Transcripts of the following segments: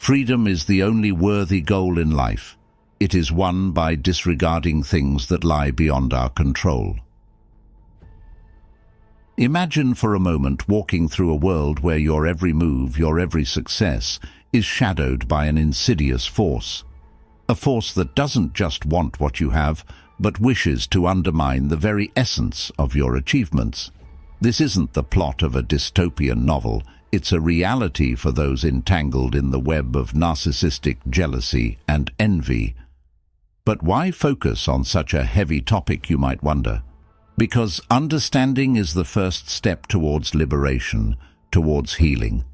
Freedom is the only worthy goal in life. It is won by disregarding things that lie beyond our control. Imagine for a moment walking through a world where your every move, your every success, is shadowed by an insidious force. A force that doesn't just want what you have, but wishes to undermine the very essence of your achievements. This isn't the plot of a dystopian novel. It's a reality for those entangled in the web of narcissistic jealousy and envy. But why focus on such a heavy topic, you might wonder? Because understanding is the first step towards liberation, towards healing.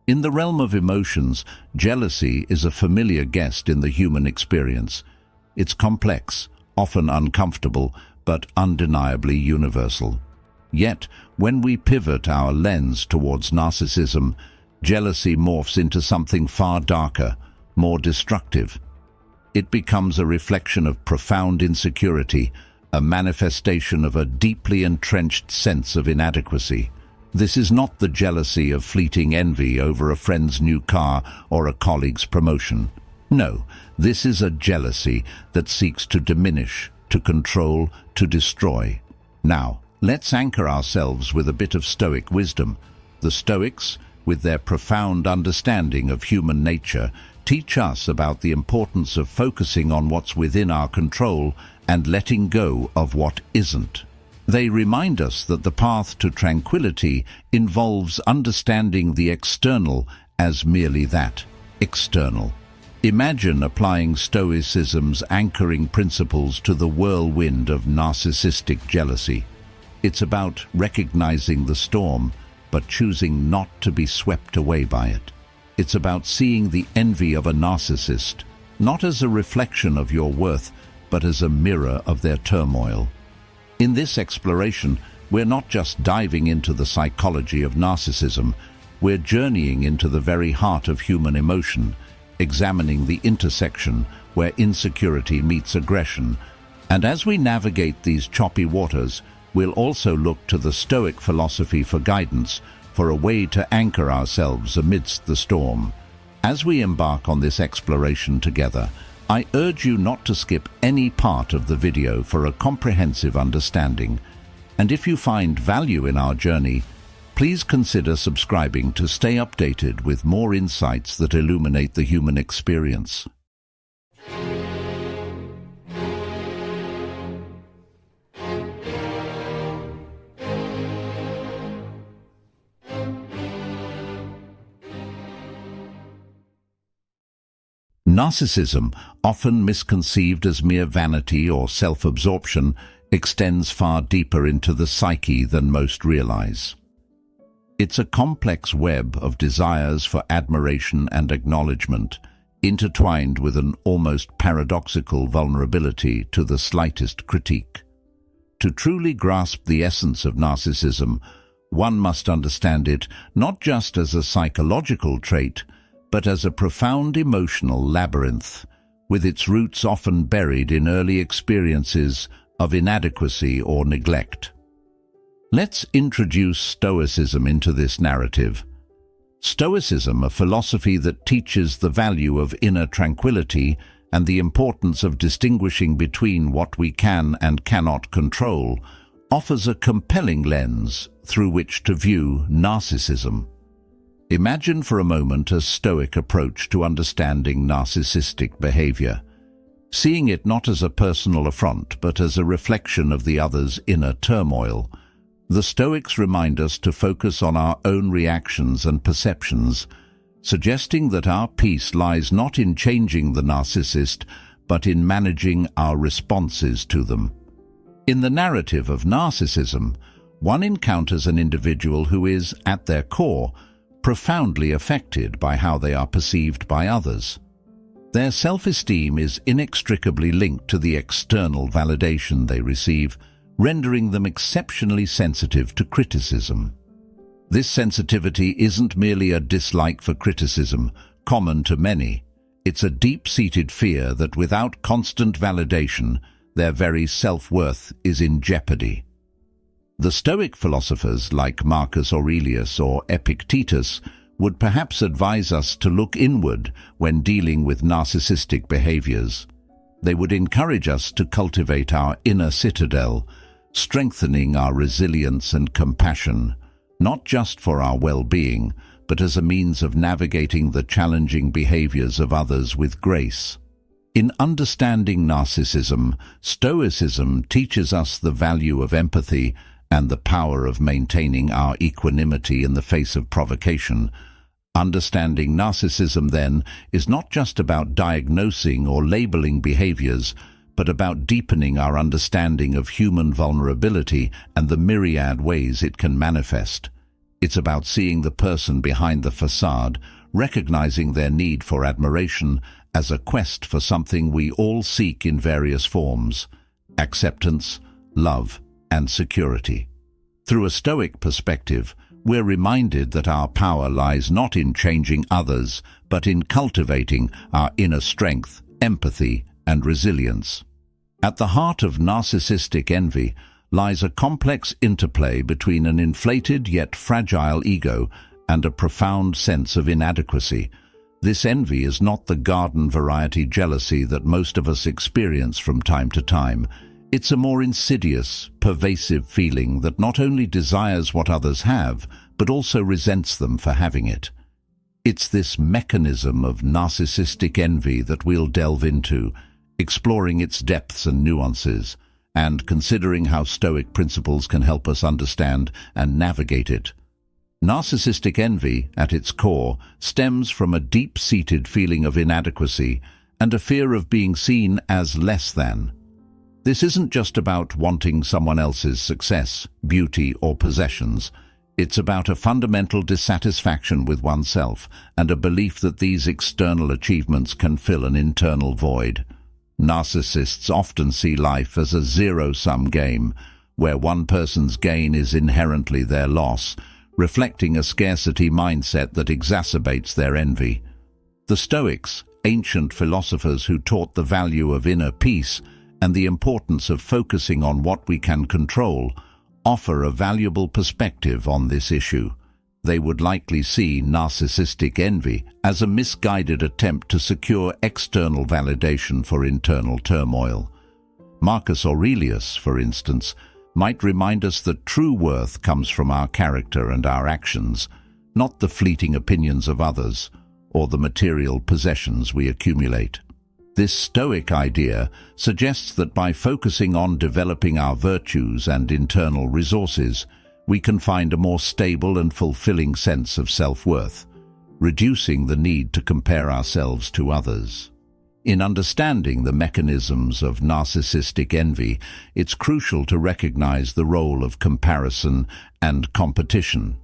In the realm of emotions, jealousy is a familiar guest in the human experience. It's complex, often uncomfortable, but undeniably universal. Yet, when we pivot our lens towards narcissism, jealousy morphs into something far darker, more destructive. It becomes a reflection of profound insecurity, a manifestation of a deeply entrenched sense of inadequacy. This is not the jealousy of fleeting envy over a friend's new car or a colleague's promotion. No, this is a jealousy that seeks to diminish, to control, to destroy. Now, let's anchor ourselves with a bit of Stoic wisdom. The Stoics, with their profound understanding of human nature, teach us about the importance of focusing on what's within our control and letting go of what isn't. They remind us that the path to tranquility involves understanding the external as merely that, external. Imagine applying Stoicism's anchoring principles to the whirlwind of narcissistic jealousy. It's about recognizing the storm, but choosing not to be swept away by it. It's about seeing the envy of a narcissist, not as a reflection of your worth, but as a mirror of their turmoil. In this exploration, we're not just diving into the psychology of narcissism, we're journeying into the very heart of human emotion, examining the intersection where insecurity meets aggression. And as we navigate these choppy waters, we'll also look to the Stoic philosophy for guidance, for a way to anchor ourselves amidst the storm. As we embark on this exploration together, I urge you not to skip any part of the video for a comprehensive understanding. And if you find value in our journey, please consider subscribing to stay updated with more insights that illuminate the human experience. Narcissism, often misconceived as mere vanity or self-absorption, extends far deeper into the psyche than most realize. It's a complex web of desires for admiration and acknowledgement, intertwined with an almost paradoxical vulnerability to the slightest critique. To truly grasp the essence of narcissism, one must understand it not just as a psychological trait, but as a profound emotional labyrinth, with its roots often buried in early experiences of inadequacy or neglect. Let's introduce Stoicism into this narrative. Stoicism, a philosophy that teaches the value of inner tranquility and the importance of distinguishing between what we can and cannot control, offers a compelling lens through which to view narcissism. Imagine for a moment a Stoic approach to understanding narcissistic behavior, seeing it not as a personal affront but as a reflection of the other's inner turmoil. The Stoics remind us to focus on our own reactions and perceptions, suggesting that our peace lies not in changing the narcissist, but in managing our responses to them. In the narrative of narcissism, one encounters an individual who is, at their core, profoundly affected by how they are perceived by others. Their self-esteem is inextricably linked to the external validation they receive, rendering them exceptionally sensitive to criticism. This sensitivity isn't merely a dislike for criticism, common to many. It's a deep-seated fear that without constant validation, their very self-worth is in jeopardy. The Stoic philosophers like Marcus Aurelius or Epictetus would perhaps advise us to look inward when dealing with narcissistic behaviors. They would encourage us to cultivate our inner citadel, strengthening our resilience and compassion, not just for our well-being, but as a means of navigating the challenging behaviors of others with grace. In understanding narcissism, Stoicism teaches us the value of empathy and the power of maintaining our equanimity in the face of provocation. Understanding narcissism, then, is not just about diagnosing or labeling behaviors, but about deepening our understanding of human vulnerability and the myriad ways it can manifest. It's about seeing the person behind the facade, recognizing their need for admiration as a quest for something we all seek in various forms: acceptance, love, and security. Through a Stoic perspective, we're reminded that our power lies not in changing others, but in cultivating our inner strength, empathy, and resilience. At the heart of narcissistic envy lies a complex interplay between an inflated yet fragile ego and a profound sense of inadequacy. This envy is not the garden variety jealousy that most of us experience from time to time. It's a more insidious, pervasive feeling that not only desires what others have, but also resents them for having it. It's this mechanism of narcissistic envy that we'll delve into, exploring its depths and nuances, and considering how Stoic principles can help us understand and navigate it. Narcissistic envy, at its core, stems from a deep-seated feeling of inadequacy and a fear of being seen as less than. This isn't just about wanting someone else's success, beauty, or possessions. It's about a fundamental dissatisfaction with oneself and a belief that these external achievements can fill an internal void. Narcissists often see life as a zero-sum game, where one person's gain is inherently their loss, reflecting a scarcity mindset that exacerbates their envy. The Stoics, ancient philosophers who taught the value of inner peace and the importance of focusing on what we can control, offer a valuable perspective on this issue. They would likely see narcissistic envy as a misguided attempt to secure external validation for internal turmoil. Marcus Aurelius, for instance, might remind us that true worth comes from our character and our actions, not the fleeting opinions of others or the material possessions we accumulate. This Stoic idea suggests that by focusing on developing our virtues and internal resources, we can find a more stable and fulfilling sense of self-worth, reducing the need to compare ourselves to others. In understanding the mechanisms of narcissistic envy, it's crucial to recognize the role of comparison and competition.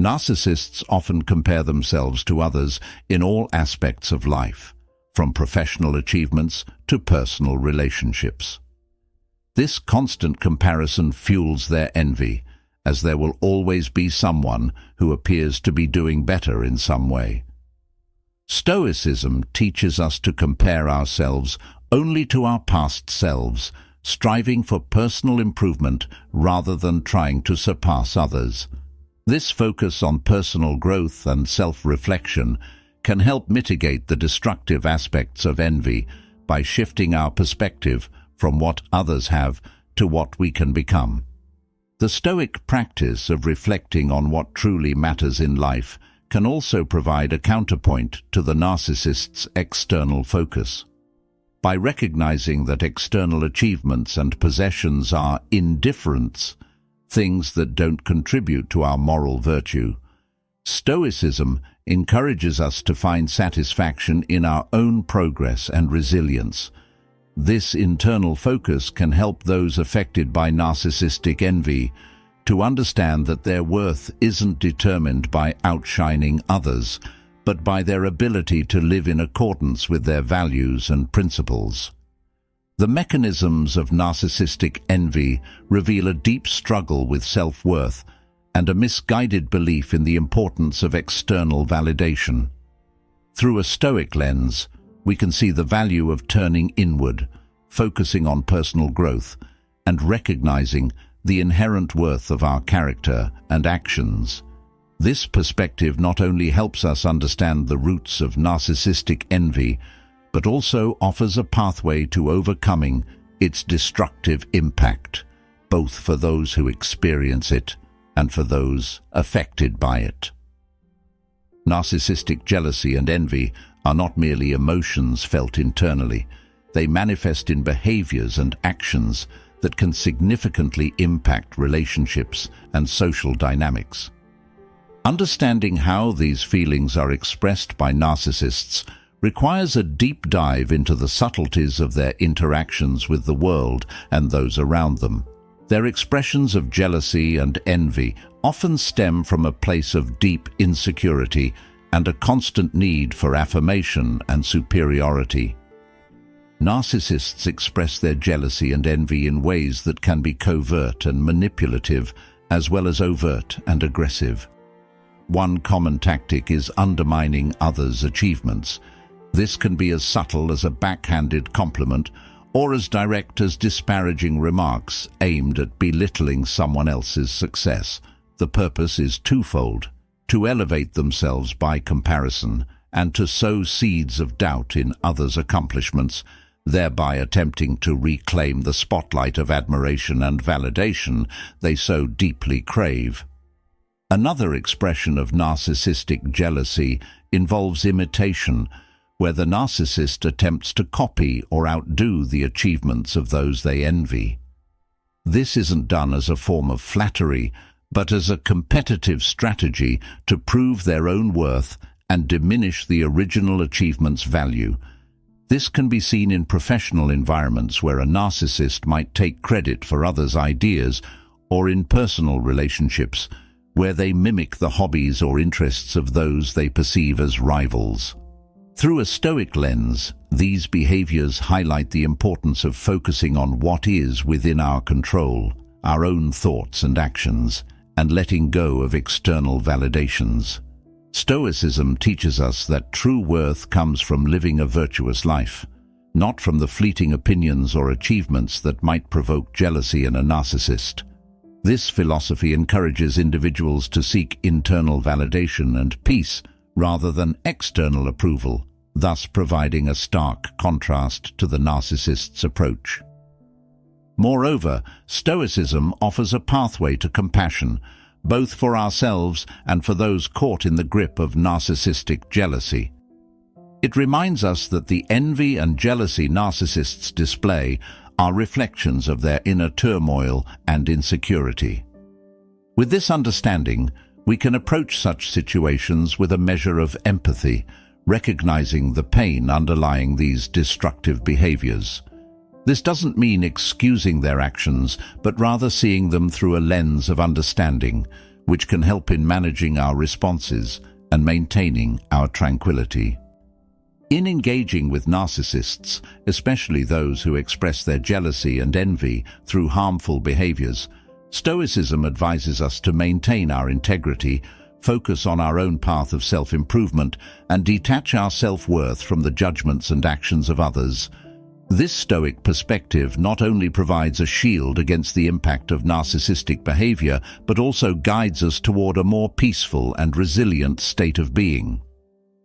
Narcissists often compare themselves to others in all aspects of life, from professional achievements to personal relationships. This constant comparison fuels their envy, as there will always be someone who appears to be doing better in some way. Stoicism teaches us to compare ourselves only to our past selves, striving for personal improvement rather than trying to surpass others. This focus on personal growth and self-reflection can help mitigate the destructive aspects of envy by shifting our perspective from what others have to what we can become. The Stoic practice of reflecting on what truly matters in life can also provide a counterpoint to the narcissist's external focus. By recognizing that external achievements and possessions are indifferents, things that don't contribute to our moral virtue, Stoicism encourages us to find satisfaction in our own progress and resilience. This internal focus can help those affected by narcissistic envy to understand that their worth isn't determined by outshining others, but by their ability to live in accordance with their values and principles. The mechanisms of narcissistic envy reveal a deep struggle with self-worth and a misguided belief in the importance of external validation. Through a Stoic lens, we can see the value of turning inward, focusing on personal growth, and recognizing the inherent worth of our character and actions. This perspective not only helps us understand the roots of narcissistic envy, but also offers a pathway to overcoming its destructive impact, both for those who experience it and for those affected by it. Narcissistic jealousy and envy are not merely emotions felt internally. They manifest in behaviors and actions that can significantly impact relationships and social dynamics. Understanding how these feelings are expressed by narcissists requires a deep dive into the subtleties of their interactions with the world and those around them. Their expressions of jealousy and envy often stem from a place of deep insecurity and a constant need for affirmation and superiority. Narcissists express their jealousy and envy in ways that can be covert and manipulative, as well as overt and aggressive. One common tactic is undermining others' achievements. This can be as subtle as a backhanded compliment or as direct as disparaging remarks aimed at belittling someone else's success. The purpose is twofold: to elevate themselves by comparison and to sow seeds of doubt in others' accomplishments, thereby attempting to reclaim the spotlight of admiration and validation they so deeply crave. Another expression of narcissistic jealousy involves imitation, where the narcissist attempts to copy or outdo the achievements of those they envy. This isn't done as a form of flattery, but as a competitive strategy to prove their own worth and diminish the original achievement's value. This can be seen in professional environments where a narcissist might take credit for others' ideas, or in personal relationships where they mimic the hobbies or interests of those they perceive as rivals. Through a Stoic lens, these behaviors highlight the importance of focusing on what is within our control, our own thoughts and actions, and letting go of external validations. Stoicism teaches us that true worth comes from living a virtuous life, not from the fleeting opinions or achievements that might provoke jealousy in a narcissist. This philosophy encourages individuals to seek internal validation and peace rather than external approval, thus providing a stark contrast to the narcissist's approach. Moreover, Stoicism offers a pathway to compassion, both for ourselves and for those caught in the grip of narcissistic jealousy. It reminds us that the envy and jealousy narcissists display are reflections of their inner turmoil and insecurity. With this understanding, we can approach such situations with a measure of empathy, recognizing the pain underlying these destructive behaviors. This doesn't mean excusing their actions, but rather seeing them through a lens of understanding, which can help in managing our responses and maintaining our tranquility. In engaging with narcissists, especially those who express their jealousy and envy through harmful behaviors, Stoicism advises us to maintain our integrity, focus on our own path of self-improvement, and detach our self-worth from the judgments and actions of others. This Stoic perspective not only provides a shield against the impact of narcissistic behavior, but also guides us toward a more peaceful and resilient state of being.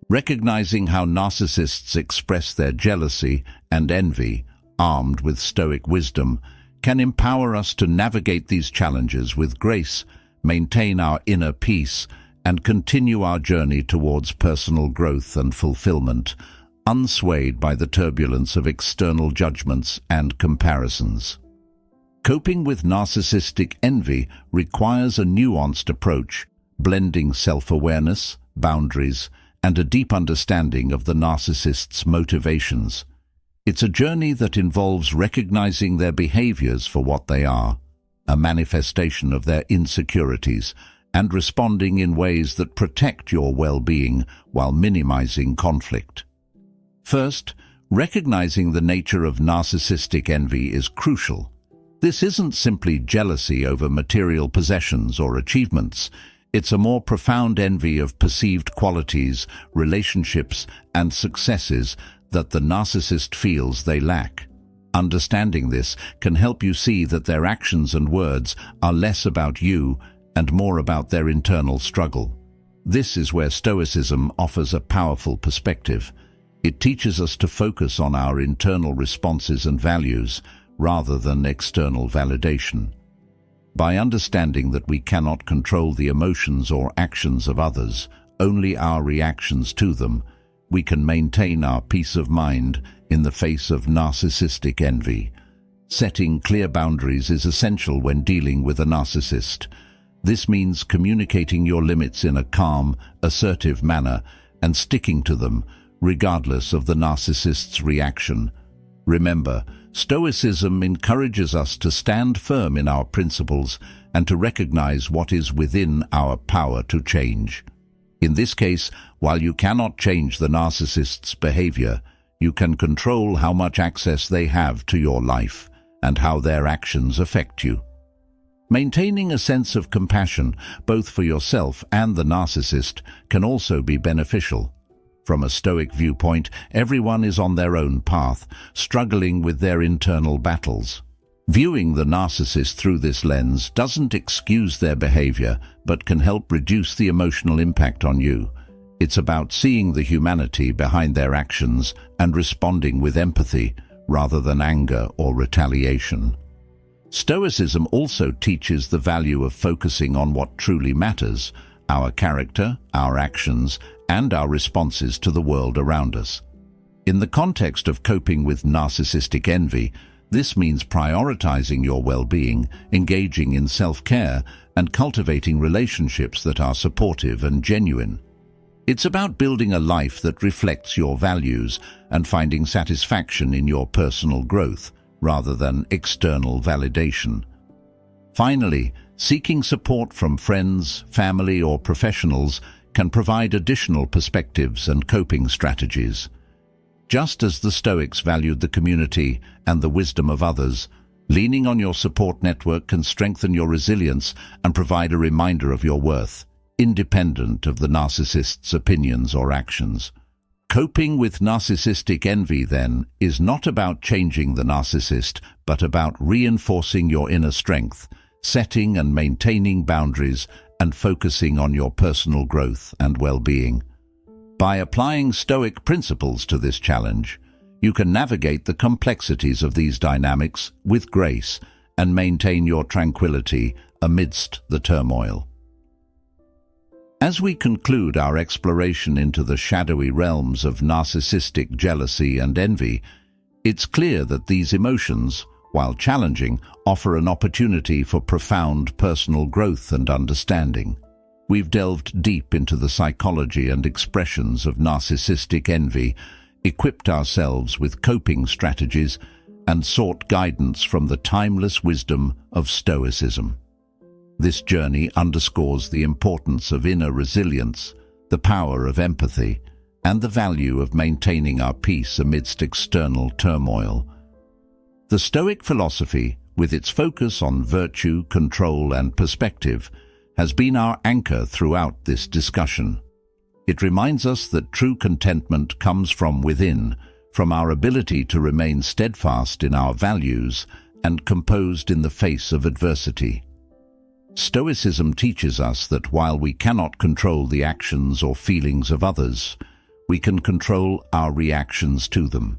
Recognizing how narcissists express their jealousy and envy, armed with Stoic wisdom, can empower us to navigate these challenges with grace, maintain our inner peace, and continue our journey towards personal growth and fulfillment, unswayed by the turbulence of external judgments and comparisons. Coping with narcissistic envy requires a nuanced approach, blending self-awareness, boundaries, and a deep understanding of the narcissist's motivations. It's a journey that involves recognizing their behaviors for what they are, a manifestation of their insecurities, and responding in ways that protect your well-being while minimizing conflict. First, recognizing the nature of narcissistic envy is crucial. This isn't simply jealousy over material possessions or achievements. It's a more profound envy of perceived qualities, relationships, and successes that the narcissist feels they lack. Understanding this can help you see that their actions and words are less about you and more about their internal struggle. This is where Stoicism offers a powerful perspective. It teaches us to focus on our internal responses and values rather than external validation. By understanding that we cannot control the emotions or actions of others, only our reactions to them, we can maintain our peace of mind in the face of narcissistic envy. Setting clear boundaries is essential when dealing with a narcissist. This means communicating your limits in a calm, assertive manner and sticking to them, regardless of the narcissist's reaction. Remember, Stoicism encourages us to stand firm in our principles and to recognize what is within our power to change. In this case, while you cannot change the narcissist's behavior, you can control how much access they have to your life and how their actions affect you. Maintaining a sense of compassion, both for yourself and the narcissist, can also be beneficial. From a Stoic viewpoint, everyone is on their own path, struggling with their internal battles. Viewing the narcissist through this lens doesn't excuse their behavior, but can help reduce the emotional impact on you. It's about seeing the humanity behind their actions and responding with empathy, rather than anger or retaliation. Stoicism also teaches the value of focusing on what truly matters: our character, our actions, and our responses to the world around us. In the context of coping with narcissistic envy, this means prioritizing your well-being, engaging in self-care, and cultivating relationships that are supportive and genuine. It's about building a life that reflects your values and finding satisfaction in your personal growth, rather than external validation. Finally, seeking support from friends, family, or professionals can provide additional perspectives and coping strategies. Just as the Stoics valued the community and the wisdom of others, leaning on your support network can strengthen your resilience and provide a reminder of your worth, independent of the narcissist's opinions or actions. Coping with narcissistic envy, then, is not about changing the narcissist, but about reinforcing your inner strength, setting and maintaining boundaries, and focusing on your personal growth and well-being. By applying Stoic principles to this challenge, you can navigate the complexities of these dynamics with grace and maintain your tranquility amidst the turmoil. As we conclude our exploration into the shadowy realms of narcissistic jealousy and envy, it's clear that these emotions, while challenging, offer an opportunity for profound personal growth and understanding. We've delved deep into the psychology and expressions of narcissistic envy, equipped ourselves with coping strategies, and sought guidance from the timeless wisdom of Stoicism. This journey underscores the importance of inner resilience, the power of empathy, and the value of maintaining our peace amidst external turmoil. The Stoic philosophy, with its focus on virtue, control, and perspective, has been our anchor throughout this discussion. It reminds us that true contentment comes from within, from our ability to remain steadfast in our values and composed in the face of adversity. Stoicism teaches us that while we cannot control the actions or feelings of others, we can control our reactions to them.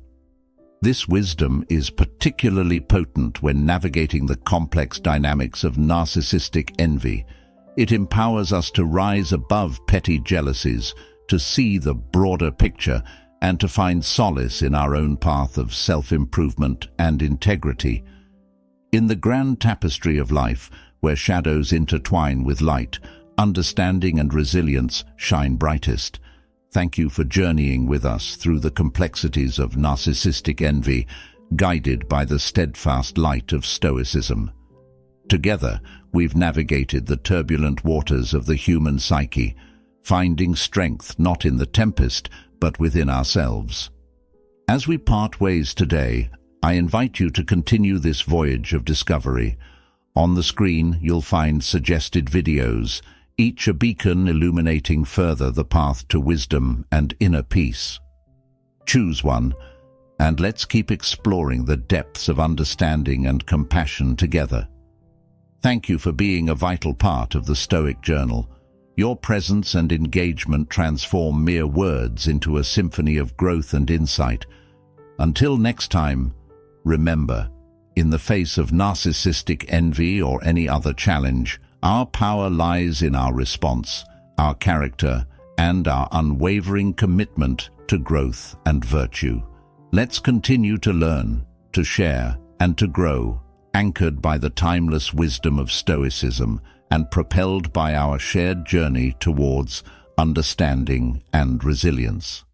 This wisdom is particularly potent when navigating the complex dynamics of narcissistic envy. It empowers us to rise above petty jealousies, to see the broader picture, and to find solace in our own path of self-improvement and integrity. In the grand tapestry of life, where shadows intertwine with light, understanding and resilience shine brightest. Thank you for journeying with us through the complexities of narcissistic envy, guided by the steadfast light of Stoicism. Together, we've navigated the turbulent waters of the human psyche, finding strength not in the tempest, but within ourselves. As we part ways today, I invite you to continue this voyage of discovery. On the screen, you'll find suggested videos, each a beacon illuminating further the path to wisdom and inner peace. Choose one, and let's keep exploring the depths of understanding and compassion together. Thank you for being a vital part of the Stoic Journal. Your presence and engagement transform mere words into a symphony of growth and insight. Until next time, remember, in the face of narcissistic envy or any other challenge, our power lies in our response, our character, and our unwavering commitment to growth and virtue. Let's continue to learn, to share, and to grow, anchored by the timeless wisdom of Stoicism and propelled by our shared journey towards understanding and resilience.